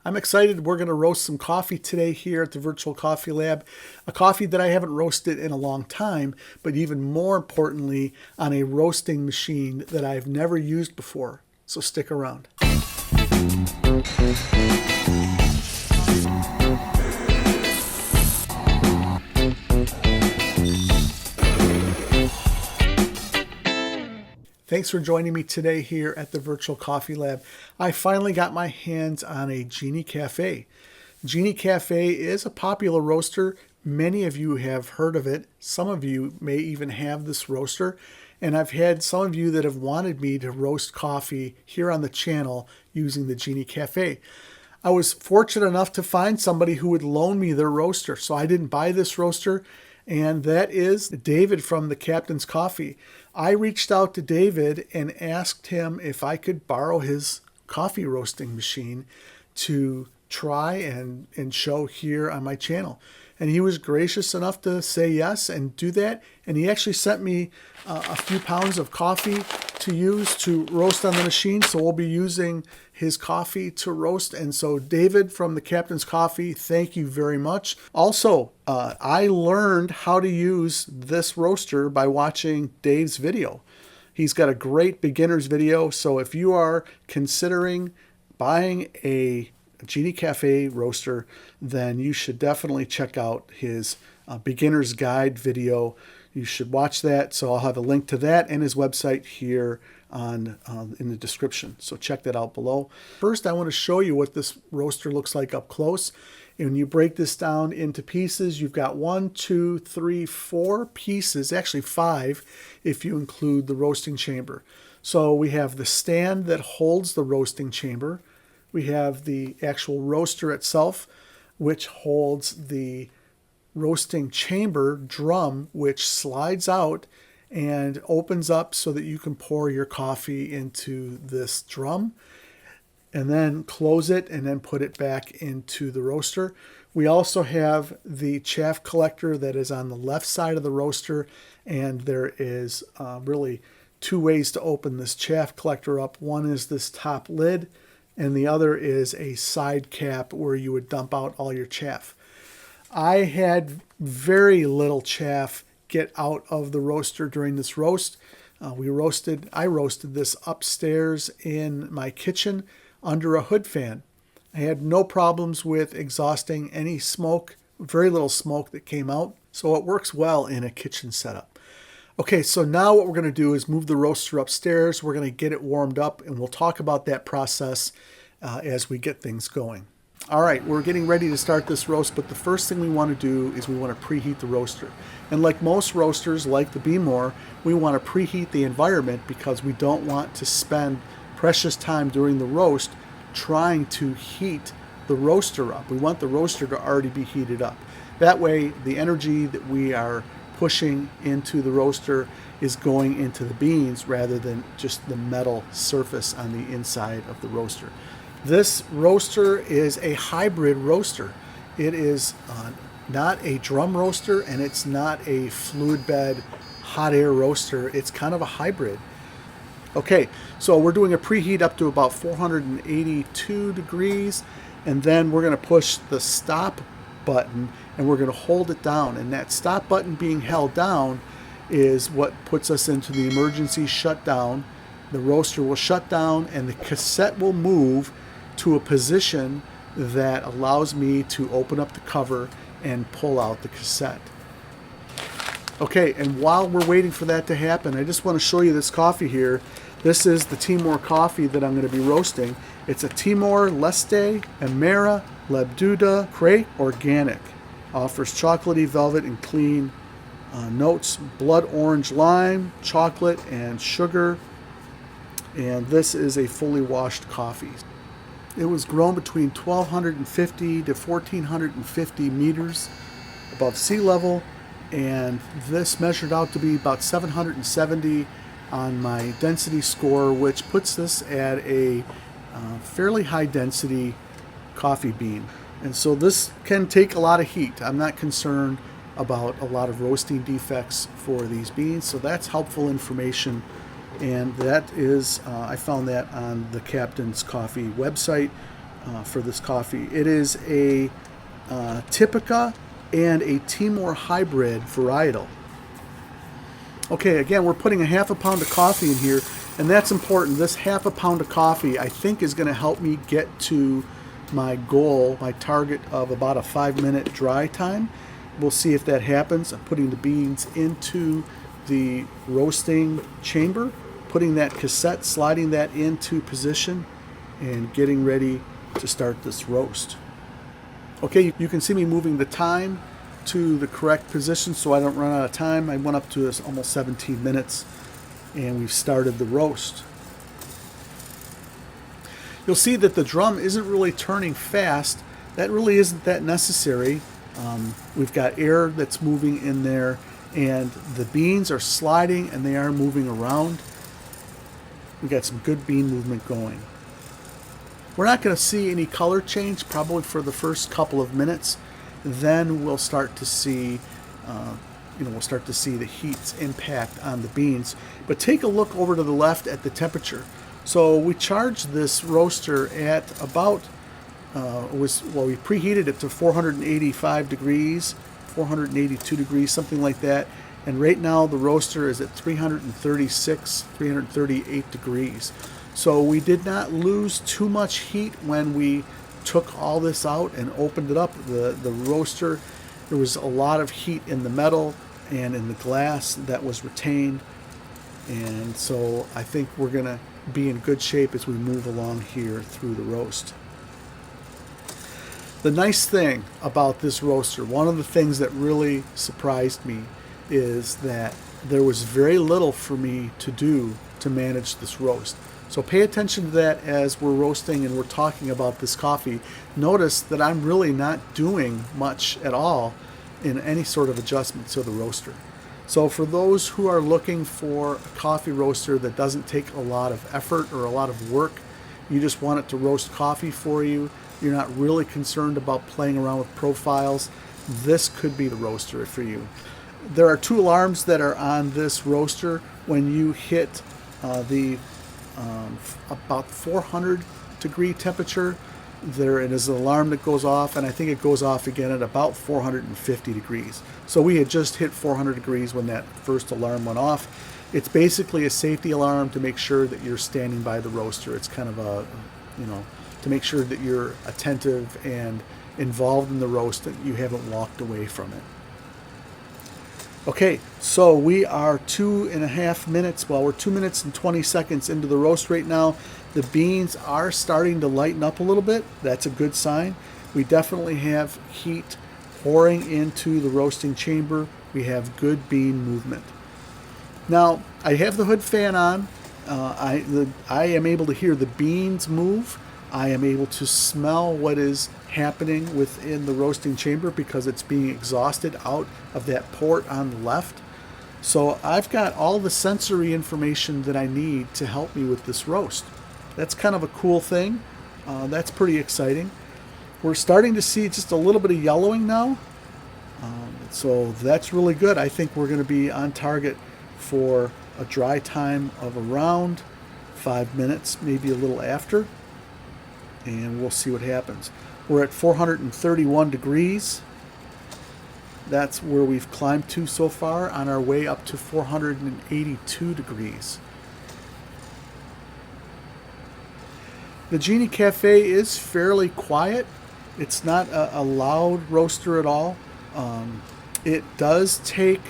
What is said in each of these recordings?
I'm excited. We're going to roast some coffee today here at the Virtual Coffee Lab, a coffee that I haven't roasted in a long time, but even more importantly, on a roasting machine that I've never used before. So stick around. Thanks for joining me today here at the Virtual Coffee Lab. I finally got my hands on a Genie Cafe. Genie Cafe is a popular roaster. Many of you have heard of it. Some of you may even have this roaster. And I've had some of you that have wanted me to roast coffee here on the channel using the Genie Cafe. I was fortunate enough to find somebody who would loan me their roaster. So I didn't buy this roaster. And that is David from the Captain's Coffee. I reached out to David and asked him if I could borrow his coffee roasting machine to try and show here on my channel. And he was gracious enough to say yes and do that. And he actually sent me a few pounds of coffee to use to roast on the machine. So we'll be using his coffee to roast. And so David from the Captain's Coffee, thank you very much. Also, I learned how to use this roaster by watching Dave's video. He's got a great beginner's video. So if you are considering buying a Genie Cafe roaster, then you should definitely check out his beginner's guide video. You should watch that. So I'll have a link to that and his website here in the description. So check that out below. First, I want to show you what this roaster looks like up close. And when you break this down into pieces, you've got 1, 2, 3, 4 pieces, actually 5 if you include the roasting chamber. So we have the stand that holds the roasting chamber. We have the actual roaster itself, which holds the roasting chamber drum, which slides out and opens up so that you can pour your coffee into this drum and then close it and then put it back into the roaster. We also have the chaff collector that is on the left side of the roaster, and there is really 2 ways to open this chaff collector up. One is this top lid, and the other is a side cap where you would dump out all your chaff. I had very little chaff get out of the roaster during this roast. I roasted this upstairs in my kitchen under a hood fan. I had no problems with exhausting any smoke, very little smoke that came out. So it works well in a kitchen setup. Okay, so now what we're going to do is move the roaster upstairs. We're going to get it warmed up, and we'll talk about that process as we get things going. All right, we're getting ready to start this roast, but the first thing we want to do is we want to preheat the roaster. And like most roasters, like the Timor, we want to preheat the environment because we don't want to spend precious time during the roast trying to heat the roaster up. We want the roaster to already be heated up. That way, the energy that we are pushing into the roaster is going into the beans rather than just the metal surface on the inside of the roaster. This roaster is a hybrid roaster. It is not a drum roaster, and it's not a fluid bed hot air roaster. It's kind of a hybrid. Okay, so we're doing a preheat up to about 482 degrees, and then we're going to push the stop button and we're going to hold it down, and that stop button being held down is what puts us into the emergency shutdown. The roaster will shut down and the cassette will move to a position that allows me to open up the cover and pull out the cassette. Okay, and while we're waiting for that to happen, I just want to show you this coffee here. This is the Timor coffee that I'm going to be roasting. It's a Timor Leste Amera Lebduda Crate Organic. Offers chocolatey, velvet, and clean notes, blood orange lime, chocolate, and sugar. And this is a fully washed coffee. It was grown between 1,250 to 1,450 meters above sea level, and this measured out to be about 770 on my density score, which puts this at a fairly high density coffee bean. And so this can take a lot of heat. I'm not concerned about a lot of roasting defects for these beans, so that's helpful information. And that is, I found that on the Captain's Coffee website, for this coffee. It is a Typica and a Timor hybrid varietal. Okay, again, we're putting a half a pound of coffee in here, and that's important. This half a pound of coffee, I think, is going to help me get to my goal, my target of about a 5-minute dry time. We'll see if that happens. I'm putting the beans into the roasting chamber, putting that cassette, sliding that into position, and getting ready to start this roast. Okay, you can see me moving the time to the correct position so I don't run out of time. I went up to almost 17 minutes, and we've started the roast. You'll see that the drum isn't really turning fast. That really isn't that necessary. We've got air that's moving in there, and the beans are sliding and they are moving around. We've got some good bean movement going. We're not going to see any color change probably for the first couple of minutes. Then we'll start to see, the heat's impact on the beans. But take a look over to the left at the temperature. So we charged this roaster at about, we preheated it to 485 degrees, 482 degrees, something like that. And right now the roaster is at 336, 338 degrees. So we did not lose too much heat when we took all this out and opened it up. The roaster, there was a lot of heat in the metal and in the glass that was retained. And so I think we're going to be in good shape as we move along here through the roast. The nice thing about this roaster, one of the things that really surprised me, is that there was very little for me to do to manage this roast. So pay attention to that as we're roasting and we're talking about this coffee. Notice that I'm really not doing much at all in any sort of adjustment to the roaster. So for those who are looking for a coffee roaster that doesn't take a lot of effort or a lot of work, you just want it to roast coffee for you, you're not really concerned about playing around with profiles, this could be the roaster for you. There are 2 alarms that are on this roaster. When you hit about 400 degree temperature, there it is an alarm that goes off, and I think it goes off again at about 450 degrees. So we had just hit 400 degrees when that first alarm went off. It's basically a safety alarm to make sure that you're standing by the roaster. It's kind of a, to make sure that you're attentive and involved in the roast, that you haven't walked away from it. Okay, so we are 2.5 minutes, we're 2 minutes and 20 seconds into the roast right now. The beans are starting to lighten up a little bit. That's a good sign. We definitely have heat pouring into the roasting chamber. We have good bean movement. Now, I have the hood fan on. I am able to hear the beans move. I am able to smell what is happening within the roasting chamber because it's being exhausted out of that port on the left. So I've got all the sensory information that I need to help me with this roast. That's kind of a cool thing. That's pretty exciting. We're starting to see just a little bit of yellowing now. So that's really good. I think we're going to be on target for a dry time of around 5 minutes, maybe a little after. And we'll see what happens. We're at 431 degrees. That's where we've climbed to so far, on our way up to 482 degrees. The Genie Cafe is fairly quiet. It's not a loud roaster at all. It does take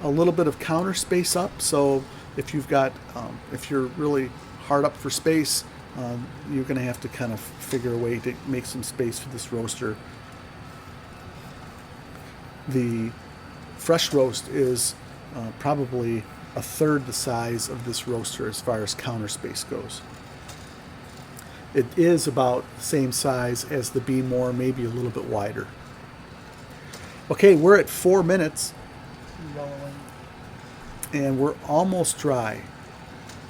a little bit of counter space up, so if you've got, if you're really hard up for space, you're going to have to kind of figure a way to make some space for this roaster. The fresh roast is probably a third the size of this roaster as far as counter space goes. It is about the same size as the Timor, maybe a little bit wider. Okay, we're at 4 minutes, and we're almost dry.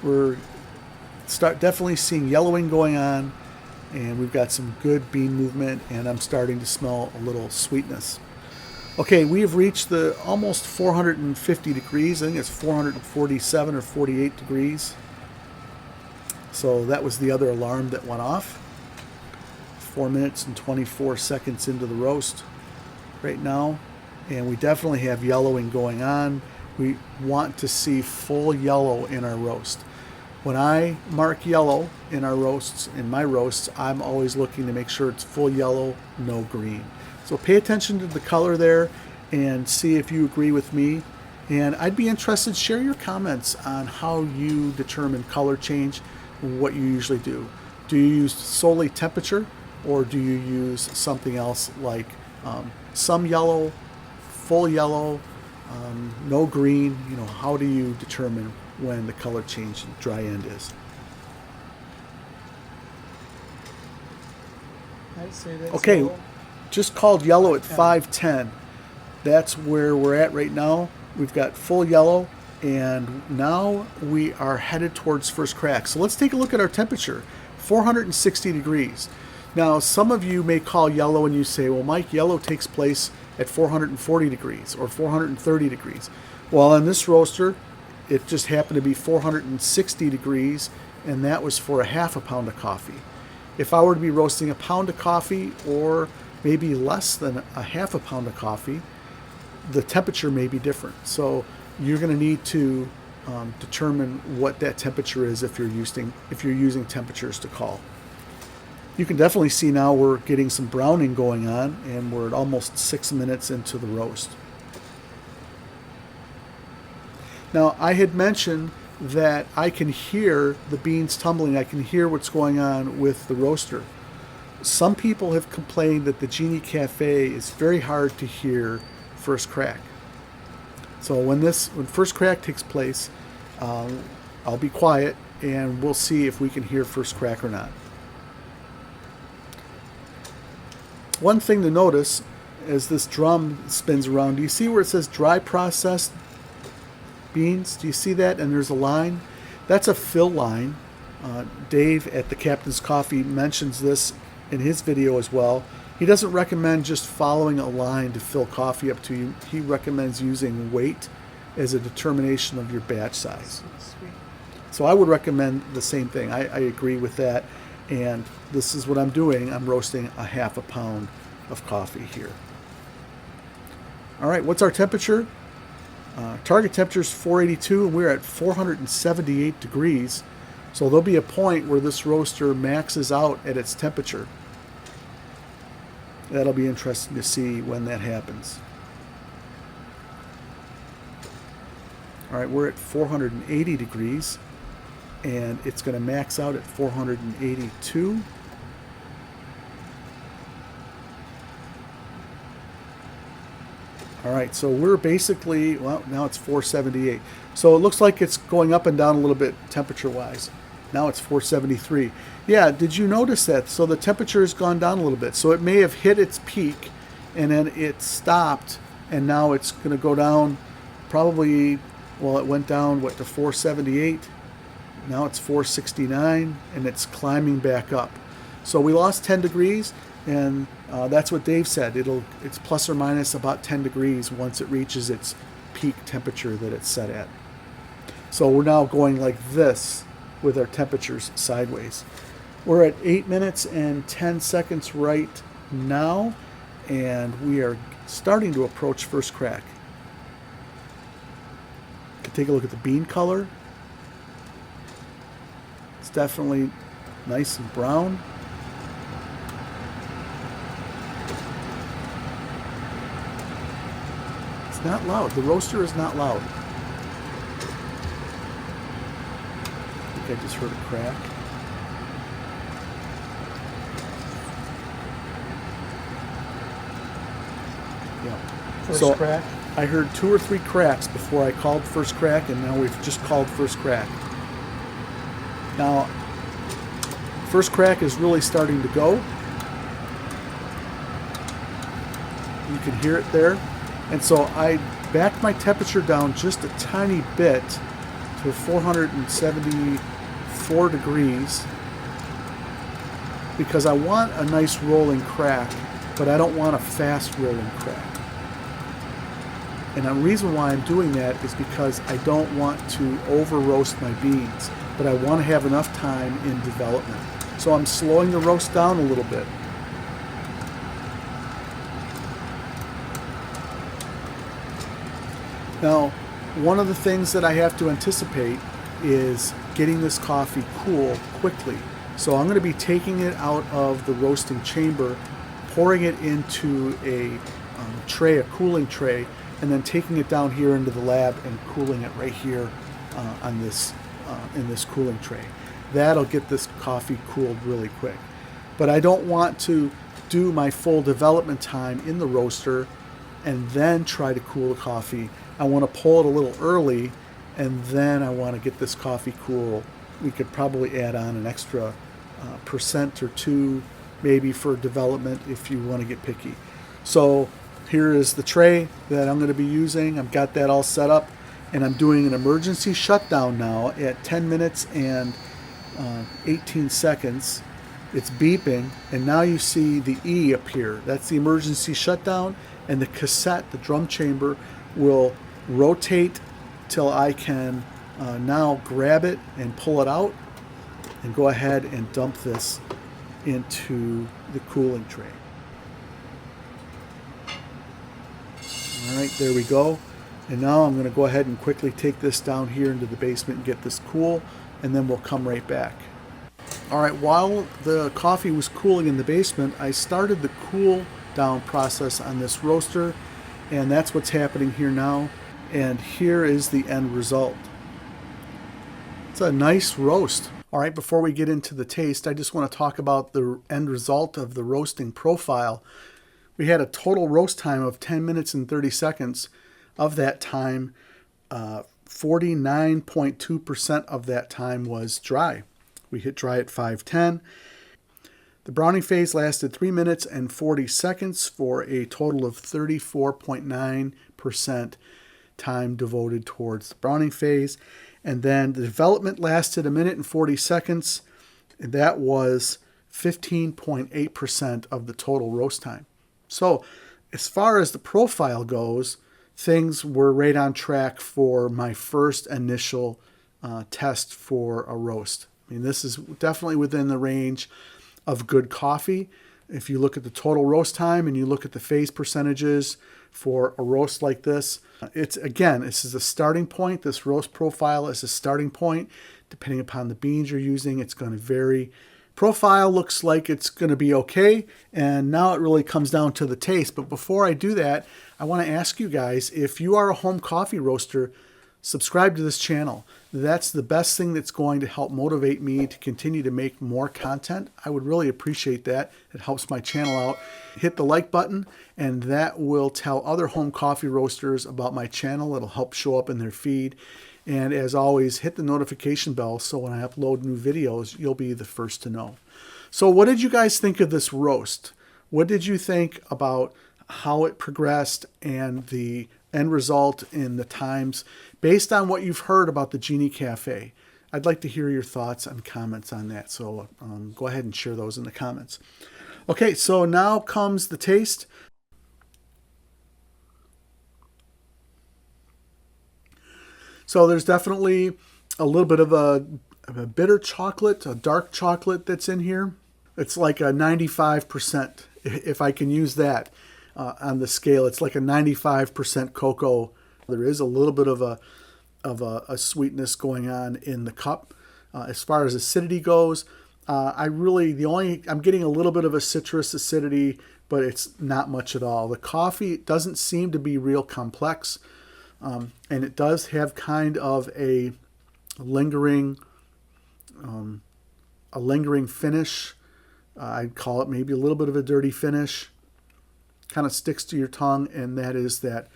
We're definitely seeing yellowing going on, and we've got some good bean movement, and I'm starting to smell a little sweetness. Okay, we have reached the almost 450 degrees. I think it's 447 or 48 degrees. So that was the other alarm that went off. 4 minutes and 24 seconds into the roast right now, and we definitely have yellowing going on. We want to see full yellow in our roast. When I mark yellow in our roasts, in my roasts, I'm always looking to make sure it's full yellow, no green. So pay attention to the color there and see if you agree with me. And I'd be interested, share your comments on how you determine color change, what you usually do. Do you use solely temperature, or do you use something else like some yellow, full yellow, no green? You know, how do you determine when the color change dry end is? I'd say that's okay, yellow. Just called yellow at 510. That's where we're at right now. We've got full yellow, and now we are headed towards first crack. So let's take a look at our temperature, 460 degrees. Now, some of you may call yellow and you say, well, Mike, yellow takes place at 440 degrees or 430 degrees. Well, in this roaster, it just happened to be 460 degrees, and that was for a half a pound of coffee. If I were to be roasting a pound of coffee, or maybe less than a half a pound of coffee, the temperature may be different. So you're going to need to determine what that temperature is if you're using temperatures to call. You can definitely see now we're getting some browning going on, and we're at almost 6 minutes into the roast. Now, I had mentioned that I can hear the beans tumbling. I can hear what's going on with the roaster. Some people have complained that the Genie Cafe is very hard to hear first crack. So when first crack takes place, I'll be quiet and we'll see if we can hear first crack or not. One thing to notice as this drum spins around, do you see where it says dry processed beans? Do you see that? And there's a line. That's a fill line. Dave at the Captain's Coffee mentions this in his video as well. He doesn't recommend just following a line to fill coffee up to you. He recommends using weight as a determination of your batch size. So I would recommend the same thing. I agree with that. And this is what I'm doing. I'm roasting a half a pound of coffee here. All right, what's our temperature? Target temperature is 482, and we're at 478 degrees. So there'll be a point where this roaster maxes out at its temperature. That'll be interesting to see when that happens. All right, we're at 480 degrees, and it's going to max out at 482. All right, so we're basically, well, now it's 478. So it looks like it's going up and down a little bit temperature-wise. Now it's 473. Yeah, did you notice that? So the temperature has gone down a little bit. So it may have hit its peak, and then it stopped, and now it's going to go down probably, well, it went down, what, to 478? Now it's 469, and it's climbing back up. So we lost 10 degrees, and that's what Dave said. It's plus or minus about 10 degrees once it reaches its peak temperature that it's set at. So we're now going like this with our temperatures sideways. We're at 8 minutes and 10 seconds right now, and we are starting to approach first crack. Take a look at the bean color. It's definitely nice and brown. It's not loud. The roaster is not loud. I think I just heard a crack. Yeah. First crack. I heard 2 or 3 cracks before I called first crack, and now we've just called first crack. Now, first crack is really starting to go. You can hear it there. And so I backed my temperature down just a tiny bit to 474 degrees because I want a nice rolling crack, but I don't want a fast rolling crack. And the reason why I'm doing that is because I don't want to over roast my beans, but I want to have enough time in development. So I'm slowing the roast down a little bit. Now, one of the things that I have to anticipate is getting this coffee cool quickly. So I'm going to be taking it out of the roasting chamber, pouring it into a tray, a cooling tray, and then taking it down here into the lab and cooling it right here on this in this cooling tray. That'll get this coffee cooled really quick. But I don't want to do my full development time in the roaster and then try to cool the coffee. I want to pull it a little early, and then I want to get this coffee cool. We could probably add on an extra percent or two maybe for development if you want to get picky. So here is the tray that I'm going to be using. I've got that all set up, and I'm doing an emergency shutdown now at 10 minutes and 18 seconds. It's beeping, and now you see the E appear. That's the emergency shutdown, and the cassette, the drum chamber, will rotate till I can now grab it and pull it out and go ahead and dump this into the cooling tray. All right, there we go. And now I'm going to go ahead and quickly take this down here into the basement and get this cool, and then we'll come right back. All right, while the coffee was cooling in the basement, I started the cool down process on this roaster, and that's what's happening here now. And here is the end result. It's a nice roast. All right, before we get into the taste, I just want to talk about the end result of the roasting profile. We had a total roast time of 10 minutes and 30 seconds. Of that time, 49.2% of that time was dry. We hit dry at 5:10. The browning phase lasted 3 minutes and 40 seconds for a total of 34.9% time devoted towards the browning phase. And then the development lasted 1 minute and 40 seconds. And that was 15.8% of the total roast time. So as far as the profile goes, things were right on track for my first initial test for a roast. I mean, this is definitely within the range of good coffee. If you look at the total roast time and you look at the phase percentages for a roast like this, this is a starting point. This roast profile is a starting point. Depending upon the beans you're using, it's going to vary. Profile looks like it's going to be okay, and now it really comes down to the taste. But before I do that, I want to ask you guys, if you are a home coffee roaster, subscribe to this channel. That's the best thing that's going to help motivate me to continue to make more content. I would really appreciate that. It helps my channel out. Hit the like button, and that will tell other home coffee roasters about my channel. It'll help show up in their feed. And as always, hit the notification bell so when I upload new videos, you'll be the first to know. So what did you guys think of this roast? What did you think about how it progressed and the end result in the times based on what you've heard about the Genie Cafe? I'd like to hear your thoughts and comments on that. So go ahead and share those in the comments. Okay, so now comes the taste. So there's definitely a little bit of a bitter chocolate, a dark chocolate that's in here. It's like a 95%, if I can use that on the scale. It's like a 95% cocoa. There is a little bit of a sweetness going on in the cup. As far as acidity goes, I'm getting a little bit of a citrus acidity, but it's not much at all. The coffee doesn't seem to be real complex. And it does have kind of a lingering finish. I'd call it maybe a little bit of a dirty finish. Kind of sticks to your tongue, and that is that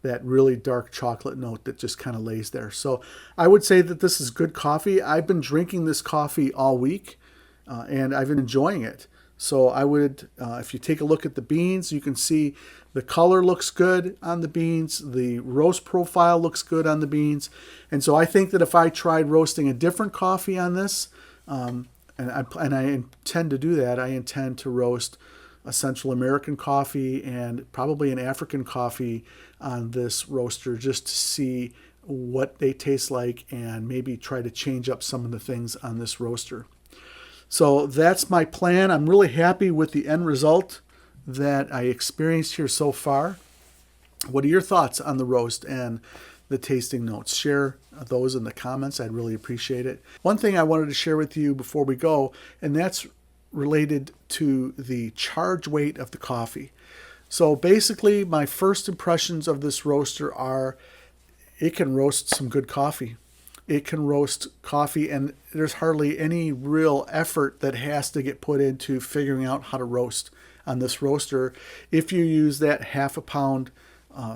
really dark chocolate note that just kind of lays there. So I would say that this is good coffee. I've been drinking this coffee all week, and I've been enjoying it. So I would, if you take a look at the beans, you can see the color looks good on the beans. The roast profile looks good on the beans. And so I think that if I tried roasting a different coffee on this, and I intend to do that, I intend to roast a Central American coffee and probably an African coffee on this roaster just to see what they taste like and maybe try to change up some of the things on this roaster. So that's my plan. I'm really happy with the end result that I experienced here so far. What are your thoughts on the roast and the tasting notes. Share those in the comments. I'd really appreciate it. One thing I wanted to share with you before we go, and that's related to the charge weight of the coffee. So basically, my first impressions of this roaster are it can roast some good coffee. It can roast coffee, and there's hardly any real effort that has to get put into figuring out how to roast on this roaster. If you use that half a pound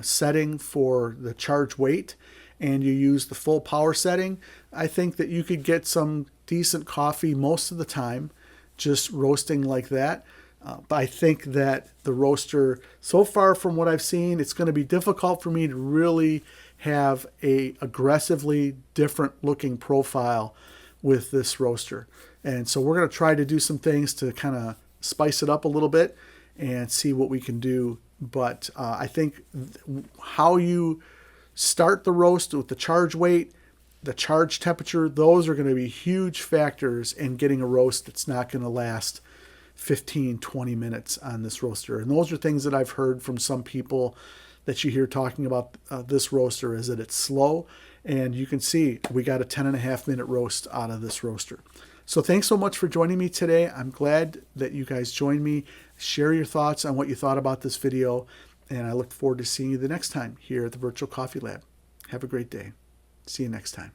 setting for the charge weight and you use the full power setting, I think that you could get some decent coffee most of the time just roasting like that. But I think that the roaster, so far from what I've seen, it's going to be difficult for me to really have a aggressively different looking profile with this roaster. And so we're going to try to do some things to kind of spice it up a little bit and see what we can do. But I think how you start the roast with the charge weight, the charge temperature, those are going to be huge factors in getting a roast that's not going to last 15, 20 minutes on this roaster. And those are things that I've heard from some people that you hear talking about this roaster, is that it's slow. And you can see we got a 10.5-minute roast out of this roaster. So thanks so much for joining me today. I'm glad that you guys joined me. Share your thoughts on what you thought about this video. And I look forward to seeing you the next time here at the Virtual Coffee Lab. Have a great day. See you next time.